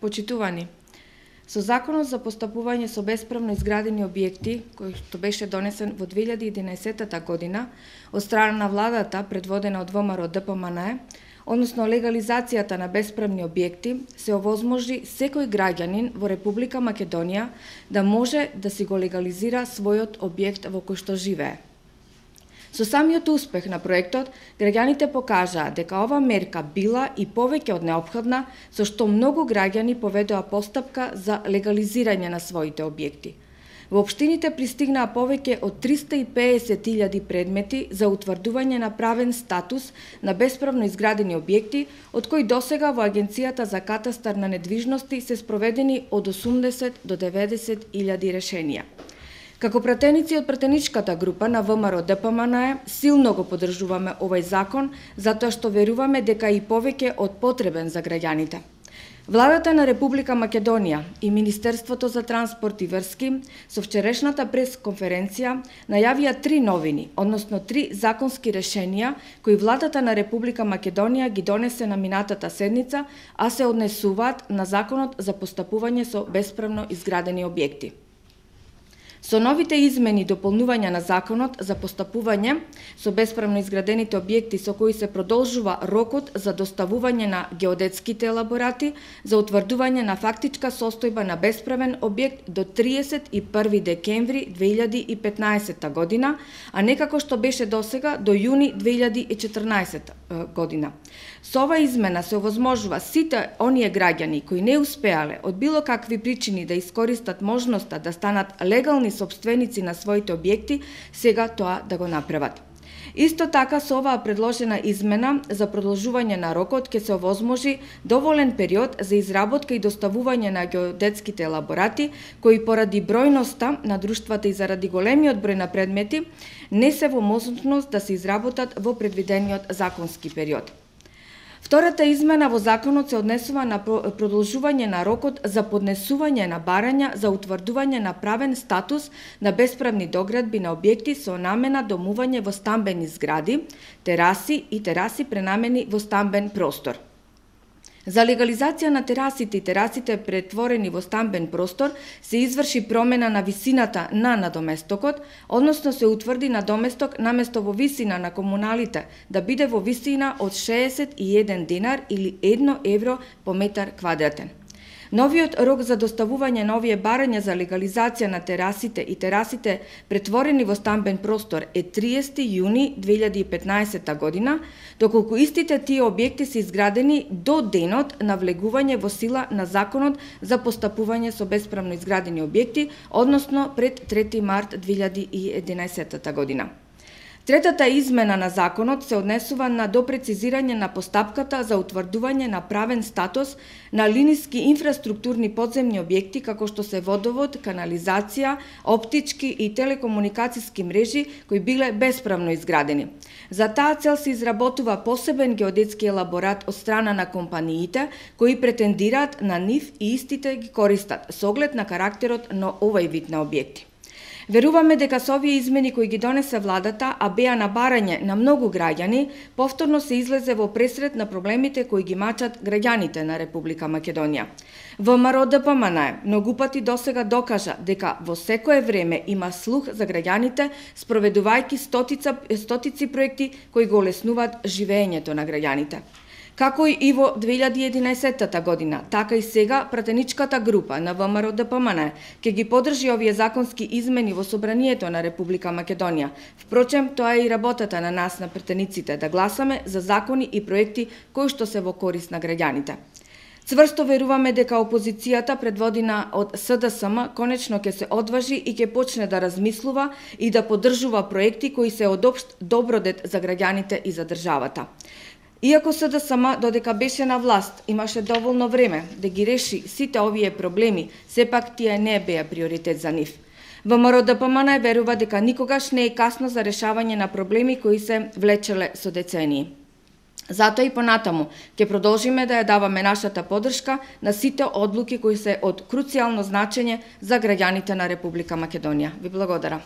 Почитувани, со Законот за постапување со бесправно изградени објекти, кој што беше донесен во 2011 година од страна на владата, предводена од ВМРО ДПМНЕ, односно легализацијата на бесправни објекти, се овозможи секој граѓанин во Република Македонија да може да си го легализира својот објект во кој што живее. Со самиот успех на проектот, граѓаните покажаа дека ова мерка била и повеќе од неопходна, со што многу граѓани поведоа постапка за легализирање на своите објекти. Во општините пристигнаа повеќе од 350.000 предмети за утврдување на правен статус на бесправно изградени објекти, од кои досега во Агенцијата за катастар на недвижности се спроведени од 80 до 90.000 решенија. Како пратеници од пратеничката група на ВМРО ДПМНЕ, силно го поддржуваме овој закон, затоа што веруваме дека е и повеќе од потребен за граѓаните. Владата на Република Македонија и Министерството за транспорт и врски со вчерашната пресконференција најавија 3 новини, односно 3 законски решенија кои владата на Република Македонија ги донесе на минатата седница, а се однесуваат на Законот за постапување со бесправно изградени објекти. Со новите измени и дополнувања на Законот за постапување со бесправно изградените објекти со кои се продолжува рокот за доставување на геодетските елаборати за утврдување на фактичка состојба на бесправен објект до 31 декември 2015 година, а не како што беше досега до јуни 2014 година. Со ова измена се овозможува сите оние граѓани кои не успеале од било какви причини да искористат можноста да станат легални сопственици на своите објекти, сега тоа да го направат. Исто така со оваа предложена измена за продолжување на рокот ќе се овозможи доволен период за изработка и доставување на геодетските елаборати, кои поради бројноста на друштвата и заради големиот број на предмети не се во можност да се изработат во предвидениот законски период. Втората измена во законот се однесува на продолжување на рокот за поднесување на барања за утврдување на правен статус на бесправни доградби на објекти со намена домување во стамбени згради, тераси и тераси пренамени во стамбен простор. За легализација на терасите и терасите претворени во стамбен простор се изврши промена на висината на надоместокот, односно се утврди надоместок наместо во висина на комуналите да биде во висина од 61 динар или 1 евро по метар квадратен. Новиот рок за доставување на овие барања за легализација на терасите и терасите претворени во стамбен простор е 30 јуни 2015 година, доколку истите тие објекти се изградени до денот на влегување во сила на Законот за постапување со бесправно изградени објекти, односно пред 3 март 2011 година. Третата измена на законот се однесува на допрецизирање на постапката за утврдување на правен статус на линиски инфраструктурни подземни објекти како што се водовод, канализација, оптички и телекомуникацијски мрежи кои биле бесправно изградени. За таа цел се изработува посебен геодетски елаборат од страна на компаниите кои претендираат на нив и истите ги користат со оглед на карактерот на овој вид на објекти. Веруваме дека со овие измени кои ги донесе владата, а беа на барање на многу граѓани, повторно се излезе во пресред на проблемите кои ги мачат граѓаните на Република Македонија. ВМРО ДПМНЕ многу пати досега докажа дека во секое време има слух за граѓаните, спроведувајќи стотици проекти кои го олеснуваат живеењето на граѓаните. Како и во 2011 година, така и сега пратеничката група на ВМРО ДПМНЕ ќе ги поддржи овие законски измени во Собранието на Република Македонија. Впрочем, тоа е и работата на нас, на пратениците, да гласаме за закони и проекти кои што се во корист на граѓаните. Цврсто веруваме дека опозицијата, предводена од СДСМ, конечно ќе се одважи и ќе почне да размислува и да поддржува проекти кои се од општ добродет за граѓаните и за државата. Иако СДСМ додека беше на власт, имаше доволно време да ги реши сите овие проблеми, сепак тие не беа приоритет за нив. ВМРО ДПМНЕ верува дека никогаш не е касно за решавање на проблеми кои се влечеле со децении. Затоа и понатаму ќе продолжиме да ја даваме нашата поддршка на сите одлуки кои се од круцијално значење за граѓаните на Република Македонија. Ви благодарам.